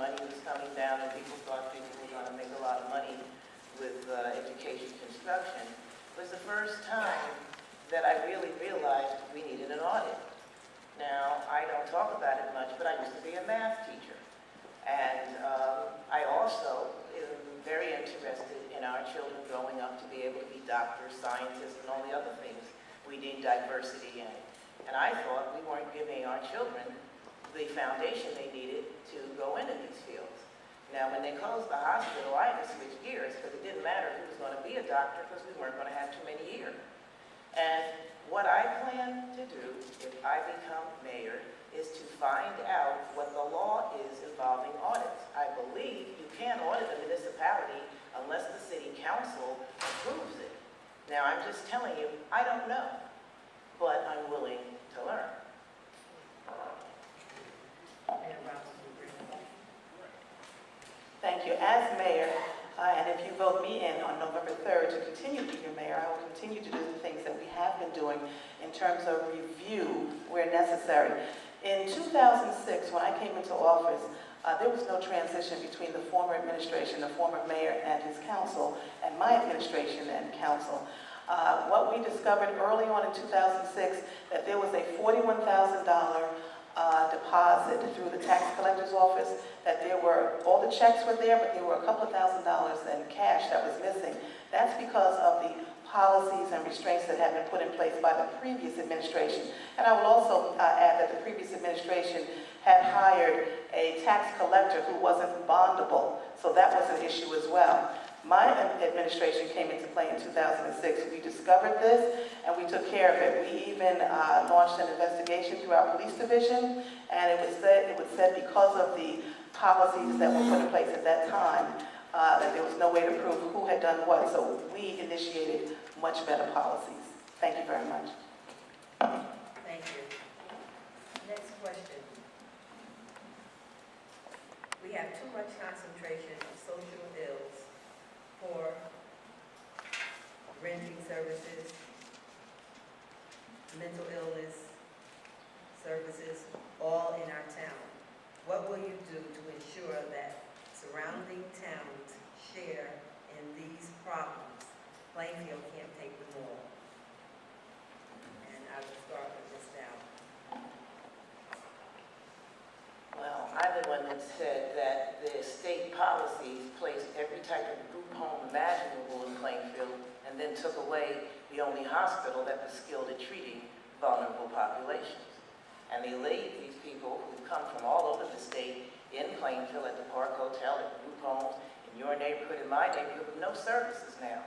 money was coming down and people thought people were going to make a lot of money with education construction, was the first time that I really realized we needed an audit. Now, I don't talk about it much, but I used to be a math teacher. And I also am very interested in our children growing up to be able to be doctors, scientists, and all the other things we need diversity in. And I thought we weren't giving our children the foundation they needed to go into these fields. Now, when they closed the hospital, I had to switch gears because it didn't matter who was going to be a doctor because we weren't going to have too many here. And what I plan to do if I become mayor is to find out what the law is involving audits. I believe you can't audit a municipality unless the city council approves it. Now, I'm just telling you, I don't know, but I'm willing to learn. Thank you. As mayor, and if you vote me in on November 3rd to continue to be your mayor, I will continue to do the things that we have been doing in terms of review where necessary. In 2006, when I came into office, there was no transition between the former administration, the former mayor and his council, and my administration and council. What we discovered early on in 2006, that there was a $41,000 deposit through the tax collector's office, that there were, all the checks were there, but there were a couple of $1,000s in cash that was missing. That's because of the policies and restraints that had been put in place by the previous administration. And I will also add that the previous administration had hired a tax collector who wasn't bondable, so that was an issue as well. My administration came into play in 2006. We discovered this and we took care of it. We even launched an investigation through our police division, and it was said because of the policies that were put in place at that time, that there was no way to prove who had done what, so we initiated much better policies. Thank you very much. Thank you. Next question. We have too much concentration of social ills for renting services, mental illness services, all in our town. What will you do to ensure that surrounding towns share in these problems? Plainfield can't take them all. And I will start with Ms. Dow. Well, I'm the one that said that the state policies placed every type of group home imaginable in Plainfield and then took away the only hospital that was skilled at treating vulnerable populations. And they laid these people who come from all over the state in Plainfield at the Park Hotel, at group homes, in your neighborhood, in my neighborhood, with no services now.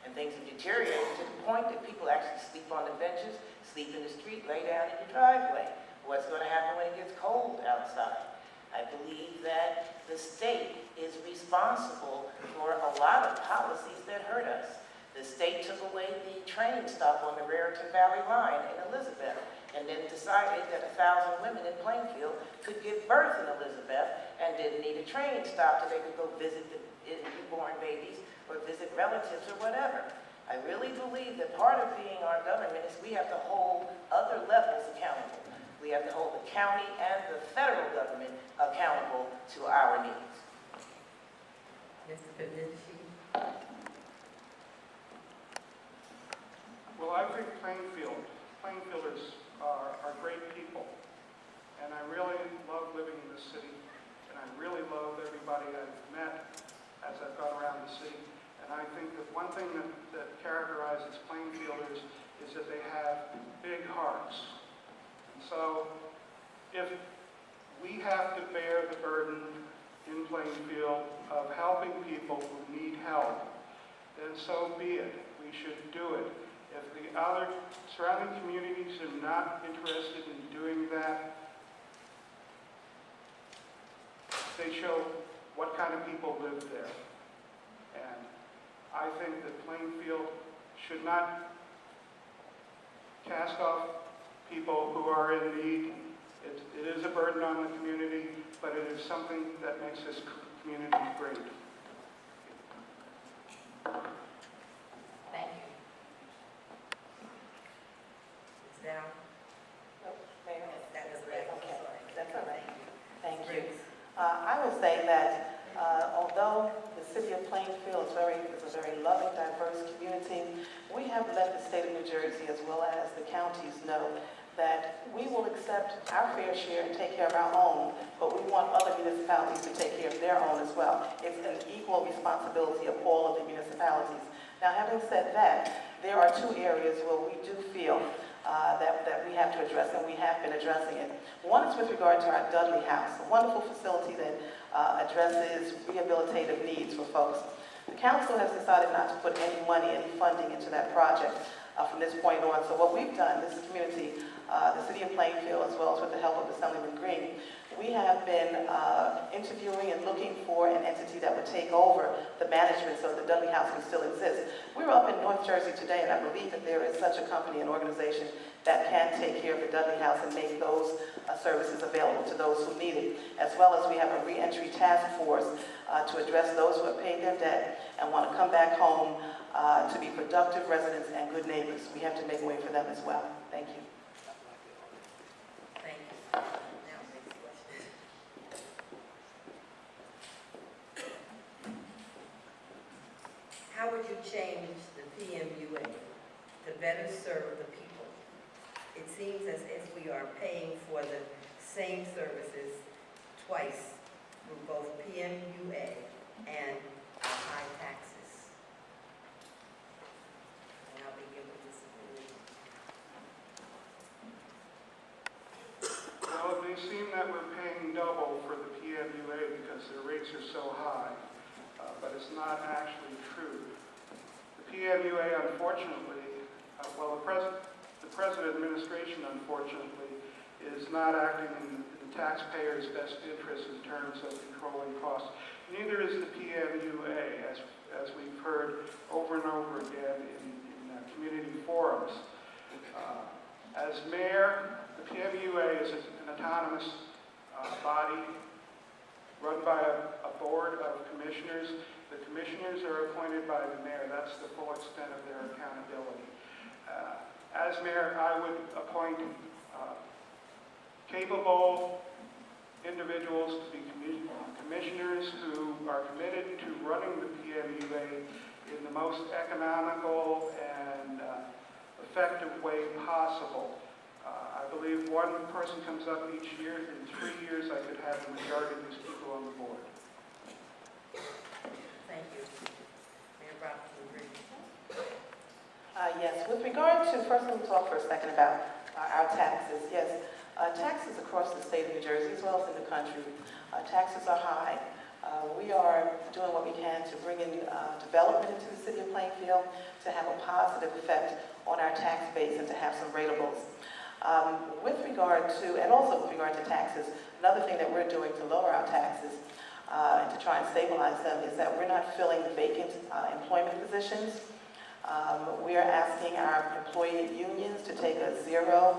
And things have deteriorated to the point that people actually sleep on the benches, sleep in the street, lay down in your driveway. What's going to happen when it gets cold outside? I believe that the state is responsible for a lot of policies that hurt us. The state took away the train stop on the Raritan Valley line in Elizabeth, and then decided that 1,000 women in Plainfield could give birth in Elizabeth and didn't need a train stop so they could go visit the newborn babies or visit relatives or whatever. I really believe that part of being our government is we have to hold other levels accountable. We have to hold the county and the federal government accountable to our needs. Mr. Benedici. Well, I think Plainfielders are great people, and I really love living in this city, and I really love everybody I've met as I've gone around the city. And I think that one thing that characterizes Plainfielders is that they have big hearts. And so if we have to bear the burden in Plainfield of helping people who need help, then so be it. We should do it. If the other surrounding communities are not interested in doing that, they show what kind of people live there. And I think that Plainfield should not cast off people who are in need. It is a burden on the community, but it is something that makes this community great. Thank you. Ms. Dow. Mayor? That was right. Okay. Sorry. That's all right. Thank you. Briggs. I would say saying that although the city of Plainfield is a very loving, diverse community, we have let the state of New Jersey as well as the counties know that we will accept our fair share and take care of our own, but we want other municipalities to take care of their own as well. It's an equal responsibility of all of the municipalities. Now, having said that, there are two areas where we do feel that we have to address, and we have been addressing it. One is with regard to our Dudley House, a wonderful facility that addresses rehabilitative needs for folks. The council has decided not to put any money, any funding into that project from this point on. So what we've done, this community, the city of Plainfield, as well as with the help of Assemblyman Green, we have been interviewing and looking for an entity that would take over the management so the Dudley House can still exist. We were up in North Jersey today, and I believe that there is such a company and organization that can take care of the Dudley House and make those services available to those who need it, as well as we have a reentry task force to address those who have paid their debt and want to come back home to be productive residents and good neighbors. We have to make way for them as well. Thank you. Thank you. Now, next question. How would you change the PMUA to better serve the people? It seems as if we are paying for the same services twice through both PMUA and our high taxes. And I'll begin with this. Well, it may seem that we're paying double for the PMUA because their rates are so high, but it's not actually true. The PMUA, unfortunately, the present administration, unfortunately, is not acting in the taxpayers' best interest in terms of controlling costs. Neither is the PMUA, as we've heard over and over again in community forums. As mayor, the PMUA is an autonomous body run by a board of commissioners. The commissioners are appointed by the mayor. That's the full extent of their accountability. As mayor, I would appoint capable individuals to be commissioners who are committed to running the PMUA in the most economical and effective way possible. I believe one person comes up each year. In 3 years, I could have the majority of these people on the board. Thank you. Mayor Robinson Green. Yes, with regard to, first let me talk for a second about our taxes. Yes, taxes across the state of New Jersey as well as in the country, taxes are high. We are doing what we can to bring in development into the city of Plainfield to have a positive effect on our tax base and to have some ratables. With regard to, and also with regard to taxes, another thing that we're doing to lower our taxes and to try and stabilize them is that we're not filling vacant employment positions. We are asking our employee unions to take a zero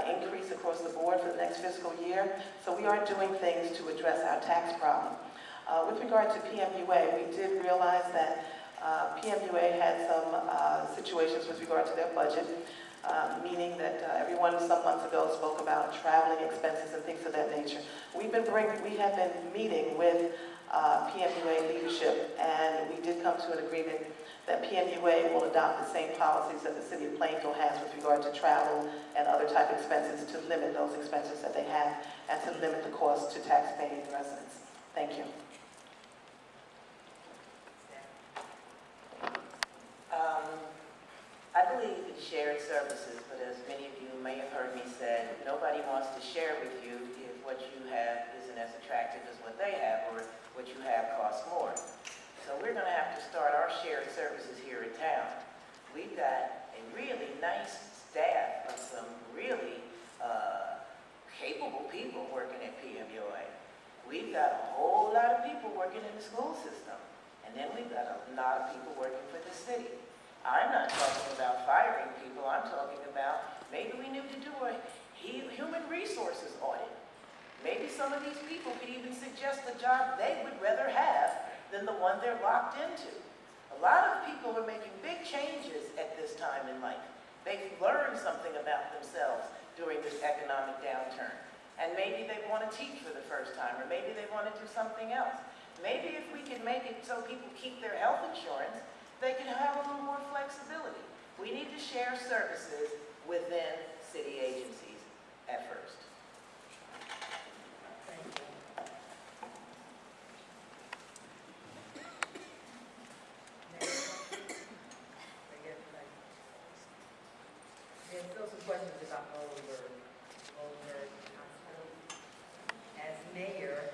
increase across the board for the next fiscal year. So we are doing things to address our tax problem. With regard to PMUA, we did realize that PMUA had some situations with regard to their budget, meaning that everyone some months ago spoke about traveling expenses and things of that nature. We have been meeting with PMUA leadership, and we did come to an agreement that PMUA will adopt the same policies that the city of Plainfield has with regard to travel and other type expenses to limit those expenses that they have and to limit the cost to taxpaying residents. Thank you. I believe in shared services, but as many of you may have heard me say, nobody wants to share with you if what you have isn't as attractive as what they have or what you have costs more. So we're going to have to start our shared services here in town. We've got a really nice staff of some really capable people working at PMUA. We've got a whole lot of people working in the school system, and then we've got a lot of people working for the city. I'm not talking about firing people. I'm talking about maybe we need to do a human resources audit. Maybe some of these people could even suggest a job they would rather have than the one they're locked into. A lot of people are making big changes at this time in life. They've learned something about themselves during this economic downturn. And maybe they want to teach for the first time, or maybe they want to do something else. Maybe if we can make it so people keep their health insurance, they can have a little more flexibility. We need to share services within city agencies at first. Thank you. Next one. There's still some questions about Muhlenberg Hospital. As mayor,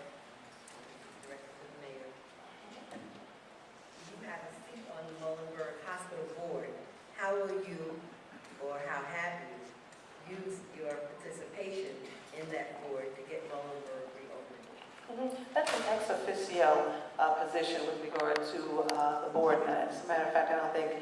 directed to the mayor, you have a seat on the Muhlenberg Hospital board. How will you, or how have you, used your participation in that board to get Muhlenberg reopened? That's an ex officio position with regard to the board. As a matter of fact, I don't think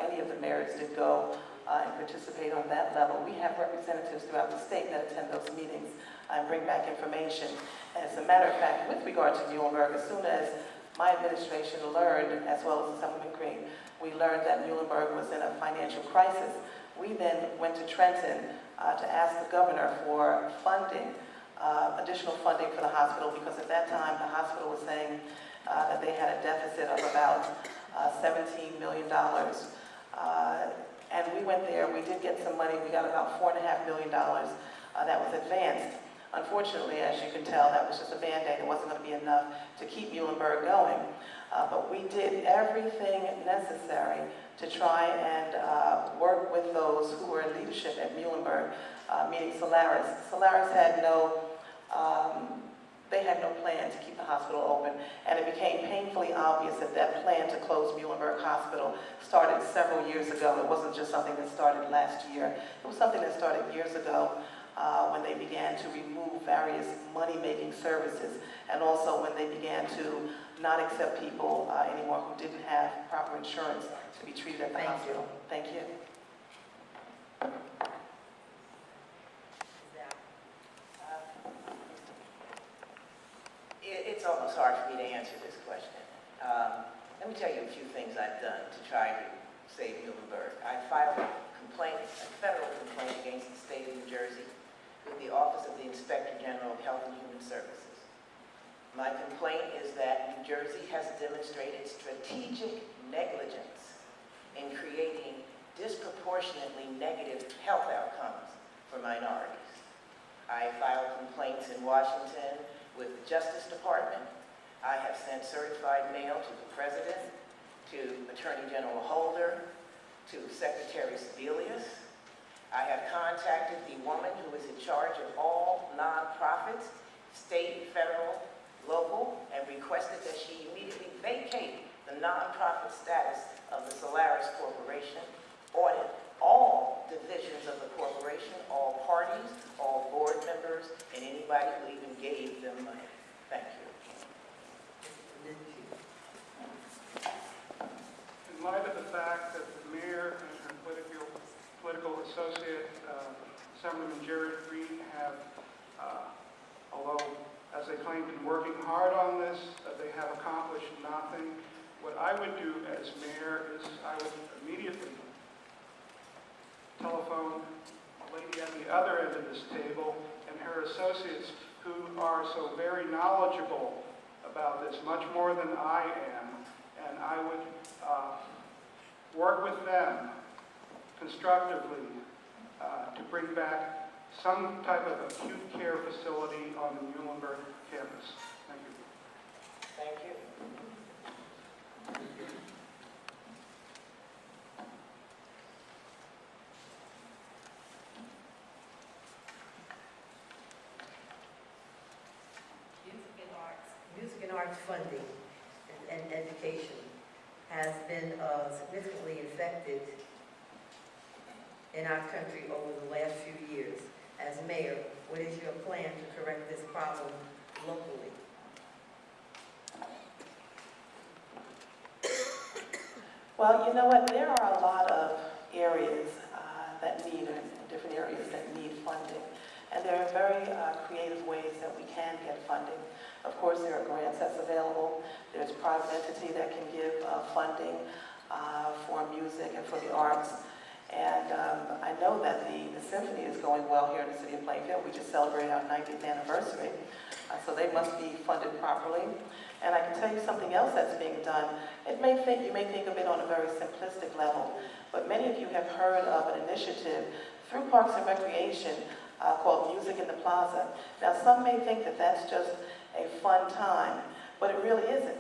any of the mayors did go and participate on that level. We have representatives throughout the state that attend those meetings and bring back information. And as a matter of fact, with regard to Muhlenberg, as soon as my administration learned, as well as Assemblyman Green, we learned that Muhlenberg was in a financial crisis. We then went to Trenton to ask the governor for funding, additional funding for the hospital, because at that time the hospital was saying that they had a deficit of about $17 million. And we went there, we did get some money, we got about $4.5 million that was advanced. Unfortunately, as you can tell, that was just a Band-Aid. It wasn't going to be enough to keep Muhlenberg going. But we did everything necessary to try and work with those who were in leadership at Muhlenberg, meaning Solaris. Solaris had no plan to keep the hospital open, and it became painfully obvious that that plan to close Muhlenberg Hospital started several years ago. It wasn't just something that started last year. It was something that started years ago when they began to remove various money-making services, and also when they began to not accept people anymore who didn't have proper insurance to be treated at the hospital. Thank you. It's almost hard for me to answer this question. Let me tell you a few things I've done to try to save Muhlenberg. I filed a federal complaint against the state of New Jersey with the Office of the Inspector General of Health and Human Services. My complaint is that New Jersey has demonstrated strategic negligence in creating disproportionately negative health outcomes for minorities. I filed complaints in Washington with the Justice Department. I have sent certified mail to the President, to Attorney General Holder, to Secretary Sebelius. I have contacted the woman who is in charge of all nonprofits, state, federal, local, and requested that she immediately vacate the nonprofit status of the Solaris Corporation, audit all divisions of the corporation, all parties, all board members, and anybody who even gave them money. Thank you. In light of the fact that the mayor and her political associate, Assemblyman Jared Green, have, although, as they claim, been working hard on this, they have accomplished nothing. What I would do as mayor is I would immediately telephone a lady at the other end of this table and her associates who are so very knowledgeable about this, much more than I am, and I would work with them constructively to bring back some type of acute care facility on the Muhlenberg campus. Thank you. Thank you. Music and arts funding and education has been significantly affected in our country over the last few years. As mayor, what is your plan to correct this problem locally? Well, you know what? There are a lot of areas that need, different areas that need funding. And there are very creative ways that we can get funding. Of course, there are grants that's available. There's private entity that can give funding for music and for the arts. And I know that the symphony is going well here in the city of Plainfield. We just celebrated our 90th anniversary. So they must be funded properly. And I can tell you something else that's being done. You may think of it on a very simplistic level, but many of you have heard of an initiative through Parks and Recreation called Music in the Plaza. Now, some may think that that's just a fun time, but it really isn't.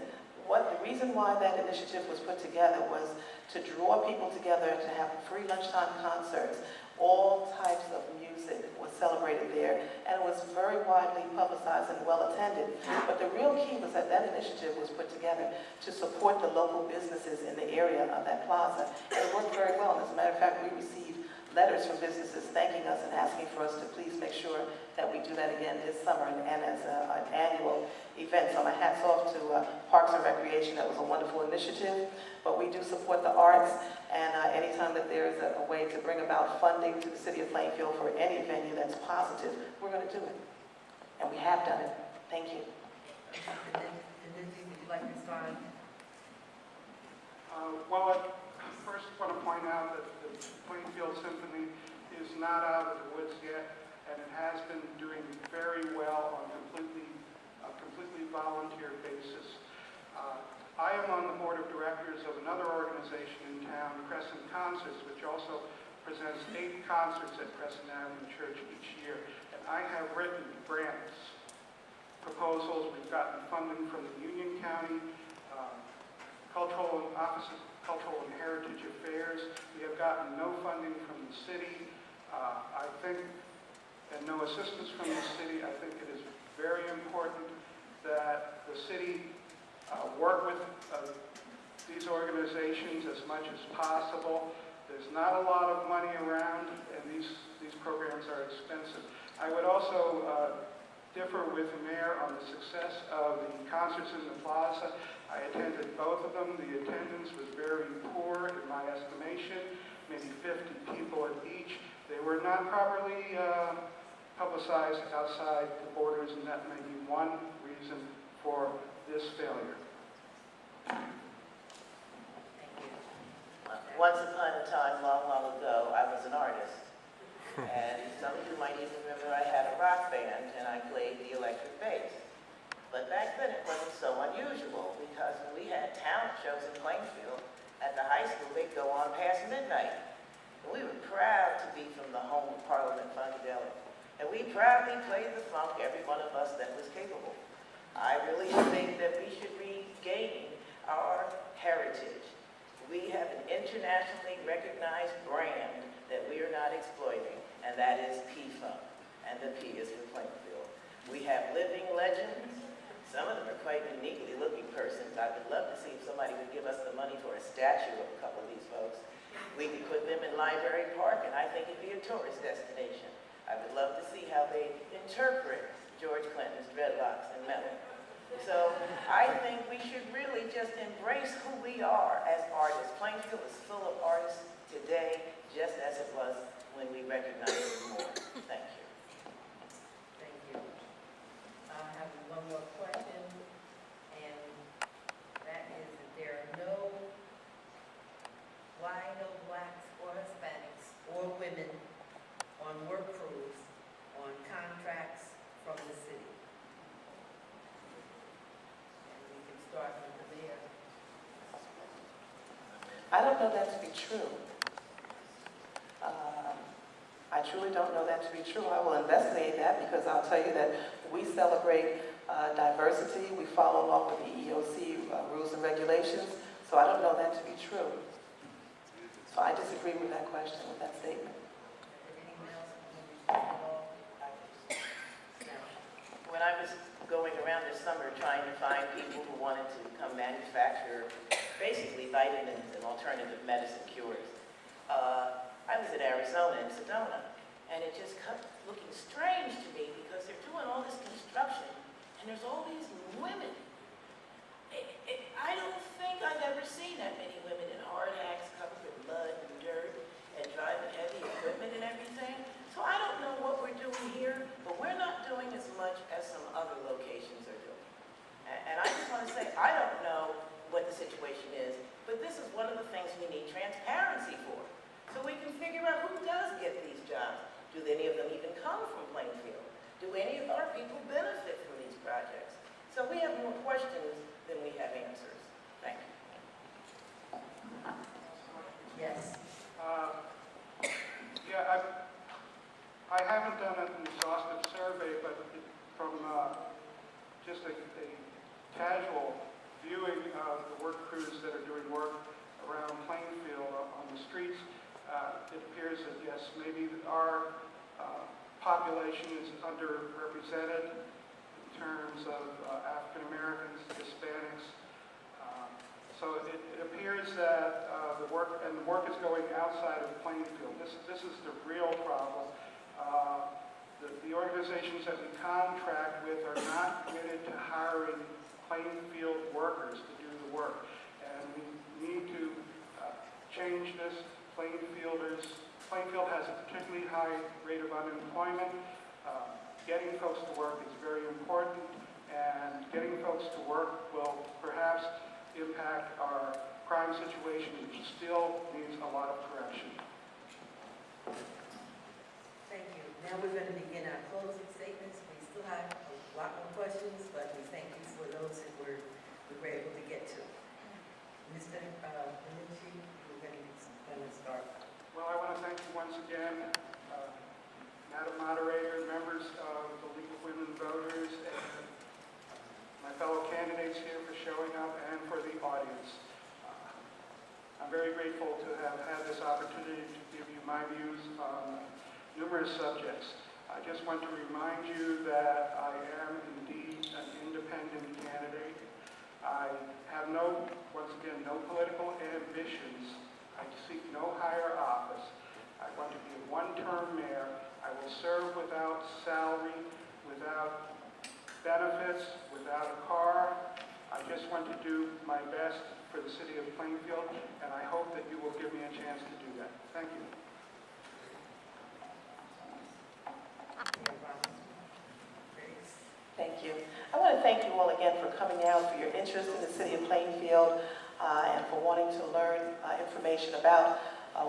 The reason why that initiative was put together was to draw people together to have free lunchtime concerts. All types of music was celebrated there, and it was very widely publicized and well attended. But the real key was that that initiative was put together to support the local businesses in the area of that plaza. And it worked very well. And as a matter of fact, we received letters from businesses thanking us and asking for us to please make sure that we do that again this summer and as an annual event. So my hat's off to Parks and Recreation. That was a wonderful initiative. But we do support the arts, and anytime that there is a way to bring about funding to the city of Plainfield for any venue that's positive, we're going to do it. And we have done it. Thank you. And then would you like to respond? Well, I first want to point out that the Plainfield Symphony is not out of the woods yet, and it has been doing very well on a completely volunteer basis. I am on the board of directors of another organization in town, Crescent Concerts, which also presents 8 concerts at Crescent Avenue Church each year. And I have written grants, proposals. We've gotten funding from the Union County Office of Cultural and Heritage Affairs. We have gotten no funding from the city. I think, and no assistance from the city. I think it is very important that the city work with these organizations as much as possible. There's not a lot of money around, and these programs are expensive. I would also differ with the mayor on the success of the concerts in the plaza. I attended both of them. The attendance was very poor in my estimation, maybe 50 people at each. They were not properly publicized outside the borders, and that may be one reason for this failure. Once upon a time, long, long ago, I was an artist. And some of you might even remember I had a rock band and I played the electric bass. But back then it wasn't so unusual because when we had talent shows in Plainfield, at the high school they'd go on past midnight. And we were proud to be from the home of Parliament Funkadelic. And we proudly played the funk, every one of us that was capable. I really think that we should regain our heritage. We have an internationally recognized brand that we are not exploiting, and that is P-Funk, and the P is for Plainfield. We have living legends. Some of them are quite uniquely looking persons. I would love to see if somebody would give us the money for a statue of a couple of these folks. We could put them in Library Park, and I think it'd be a tourist destination. I would love to see how they interpret George Clinton's dreadlocks and melon. So I think we should really just embrace who we are as artists. Plainfield is full of artists today, just as it was when we recognized it more. Thank you. Thank you. I have one more question, and that is that there are why no blacks or Hispanics or women on work crews on contracts from the city? And we can start with the mayor. I don't know that to be true. I truly don't know that to be true. I will investigate that because I'll tell you that we celebrate diversity. We follow along with the EEOC rules and regulations. So I don't know that to be true. So I disagree with that question, with that statement. Anyone else want to respond at all? When I was going around this summer trying to find people who wanted to come manufacture basically vitamins and alternative medicine cures, I was in Arizona, in Sedona, and it just kept looking strange to me because they're doing all this construction and there's all these women. I don't think I've ever seen that many women in hard hats covered with mud and dirt and driving heavy equipment and everything. So I don't know what we're doing here, but we're not doing as much as some other locations are doing. And I just want to say, I don't know what the situation is, but this is one of the things we need transparency for. So we can figure out who does get these jobs. Do any of them even come from Plainfield? Do any of our people benefit from these projects? So we have more questions than we have reviewing the work crews that are doing work around Plainfield on the streets, it appears that yes, maybe our population is underrepresented in terms of African Americans, Hispanics. So it appears that the work is going outside of Plainfield. This is the real problem. The organizations that we contract with are not committed to hiring Plainfield workers to do the work. And we need to change this. Plainfield has a particularly high rate of unemployment. Getting folks to work is very important, and getting folks to work will perhaps impact our crime situation, which still needs a lot of correction. Thank you. Now we're going to begin our closing statements. We still have a lot more questions, but we thank you for those that we were able to get to. Mr. Benucci, we're going to start. Well, I want to thank you once again, Madam Moderator, members of the League of Women Voters, and my fellow candidates here for showing up, and for the audience. I'm very grateful to have had this opportunity to give you my views on numerous subjects. I just want to remind you that I am indeed an independent candidate. I have once again, no political ambitions. I seek no higher office. I want to be a one-term mayor. I will serve without salary, without benefits, without a car. I just want to do my best for the city of Plainfield, and I hope that you will give me a chance to do that. Thank you. Thank you. I want to thank you all again for coming out, for your interest in the city of Plainfield, and for wanting to learn information about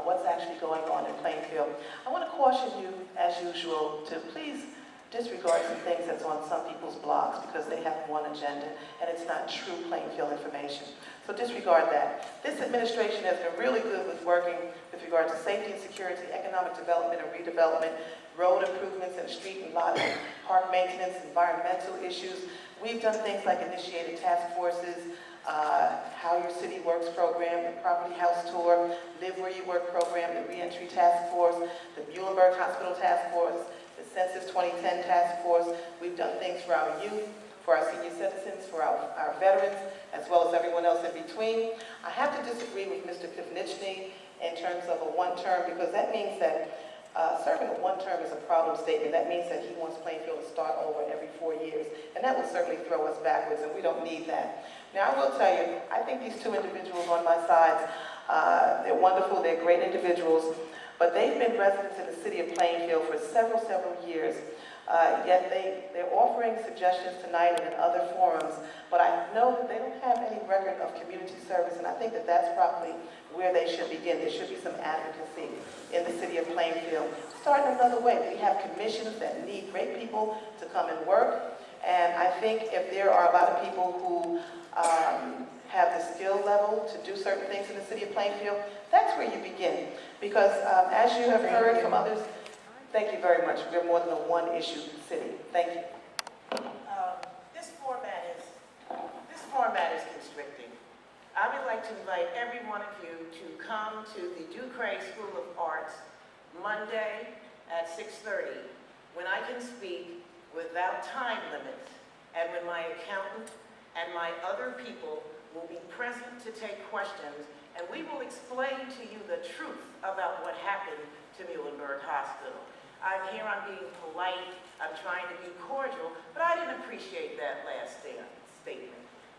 what's actually going on in Plainfield. I want to caution you, as usual, to please disregard some things that's on some people's blogs because they have one agenda and it's not true Plainfield information. So disregard that. This administration has been really good with working with regard to safety and security, economic development and redevelopment, road improvements and street and lot, park maintenance, environmental issues. We've done things like initiated task forces, How Your City Works program, the Property House Tour, Live Where You Work program, the Reentry Task Force, the Muhlenberg Hospital Task Force, the Census 2010 Task Force. We've done things for our youth, for our senior citizens, for our veterans, as well as everyone else in between. I have to disagree with Mr. Pivnichny in terms of a one-term, because that means that serving a one-term is a problem statement. That means that he wants Plainfield to start over every 4 years, and that will certainly throw us backwards, and we don't need that. Now, I will tell you, I think these two individuals on my sides, they're wonderful, they're great individuals, but they've been residents in the city of Plainfield for several years. Yet they're offering suggestions tonight and in other forums, but I know that they don't have any record of community service, and I think that that's probably where they should begin. There should be some advocacy in the city of Plainfield. Start in another way. We have commissions that need great people to come and work, and I think if there are a lot of people who have the skill level to do certain things in the city of Plainfield, that's where you begin. Because as you have heard from others, thank you very much. We're more than a one-issue city. Thank you. This format is constricting. I would like to invite every one of you to come to the Ducre School of Arts Monday at 6:30, when I can speak without time limits, and when my accountant and my other people will be present to take questions, and we will explain to you the truth about what happened to Muhlenberg Hospital. I'm here, I'm being polite, I'm trying to be cordial, but I didn't appreciate that last statement.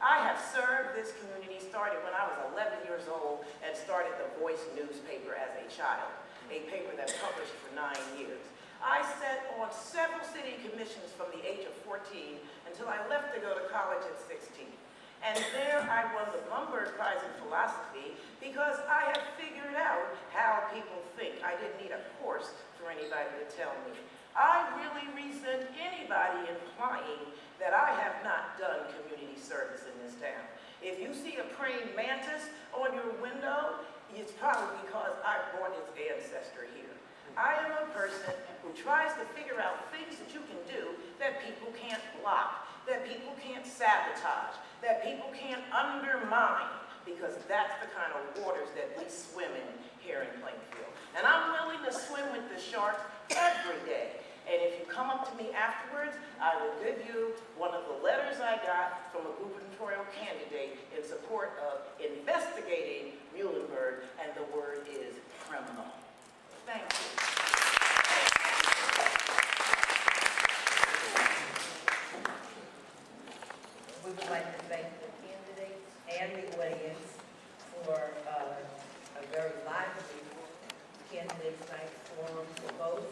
I have served this community, started when I was 11 years old, and started the Voice newspaper as a child, a paper that published for 9 years. I sat on several city commissions from the age of 14 until I left to go to college at 16. And there I won the Blumberg Prize in Philosophy because I had figured out how people think. I didn't need a course for anybody to tell me. I really resent anybody implying that I have not done community service in this town. If you see a praying mantis on your window, it's probably because I brought its ancestor here. I am a person who tries to figure out things that you can do that people can't block. that people can't sabotage, that people can't undermine, because that's the kind of waters that we swim in here in Plainfield. And I'm willing to swim with the sharks every day. And if you come up to me afterwards, I will give you one of the letters I got from a gubernatorial candidate in support of investigating Muhlenberg, and the word is criminal. Thank you. We would like to thank the candidates and the audience for a very lively candidates night forum for both.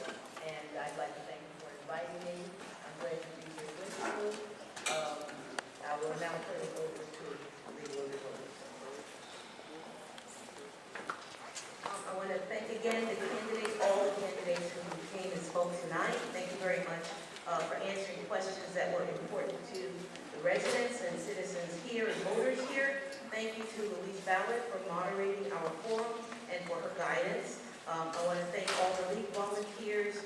And I'd like to thank you for inviting me. I'm glad to be here with you. I will now turn it over to the audience. I want to thank again the candidates, all the candidates who came and spoke tonight. Thank you very much for answering questions that were important to the residents and citizens here and voters here. Thank you to Louise Ballard for moderating our forum and for her guidance. I want to thank all the league volunteers,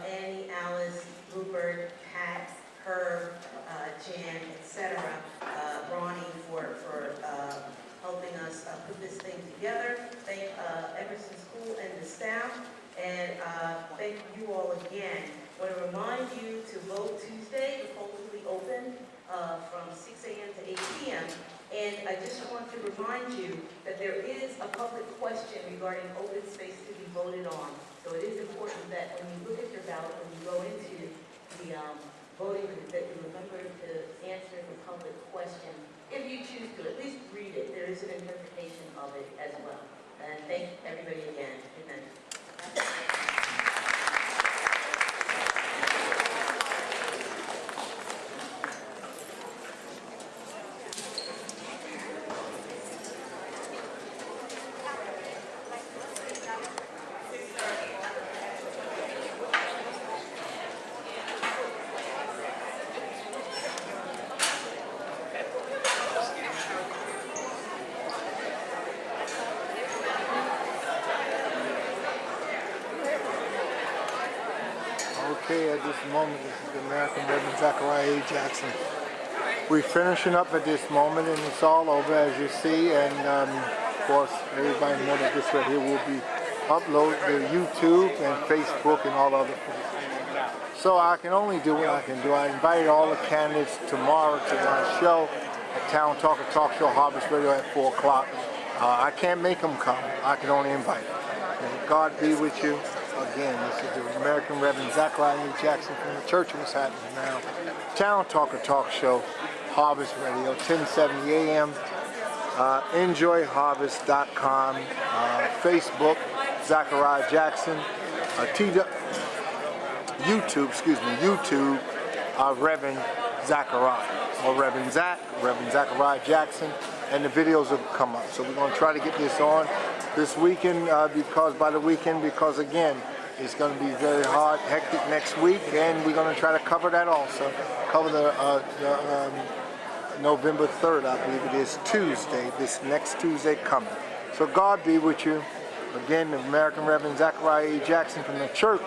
Annie, Alice, Rupert, Pat, Herb, Jan, etc., Ronnie for helping us put this thing together. Thank Emerson School and the staff, and thank you all again. I want to remind you to vote Tuesday. The polls will be open from 6 a.m. to 8 p.m. And I just want to remind you that there is a public question regarding open space to be voted on. So it is important that when you look at your ballot, when you go into the voting, that you remember to answer the public question. If you choose to, at least read it. There is an interpretation of it as well. And thank everybody again. Good night. Okay, at this moment, this is the American Reverend Zachariah A. Jackson. We're finishing up at this moment, and it's all over, as you see. And of course, everybody knows that this right here will be uploaded to YouTube and Facebook and all other places. So I can only do what I can do. I invite all the candidates tomorrow to my show at Town Talker Talk Show, Harvest Radio at 4 o'clock. I can't make them come. I can only invite them. And God be with you. Again, this is the American Reverend Zachariah E. Jackson from the Church of What's Happening Now. Town Talker Talk Show, Harvest Radio, 1070 AM. Enjoyharvest.com. Facebook, Zachariah Jackson. YouTube, Reverend Zachariah, or Reverend Zach, Reverend Zachariah Jackson, and the videos will come up. So we're going to try to get this on this weekend, because again, it's going to be very hard, hectic next week, and we're going to try to cover that also. Cover the November 3rd, I believe it is, Tuesday, this next Tuesday coming. So God be with you. Again, the American Reverend Zachariah E. Jackson from the Church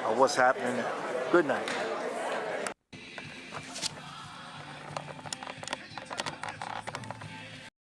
of What's Happening Now. Good night.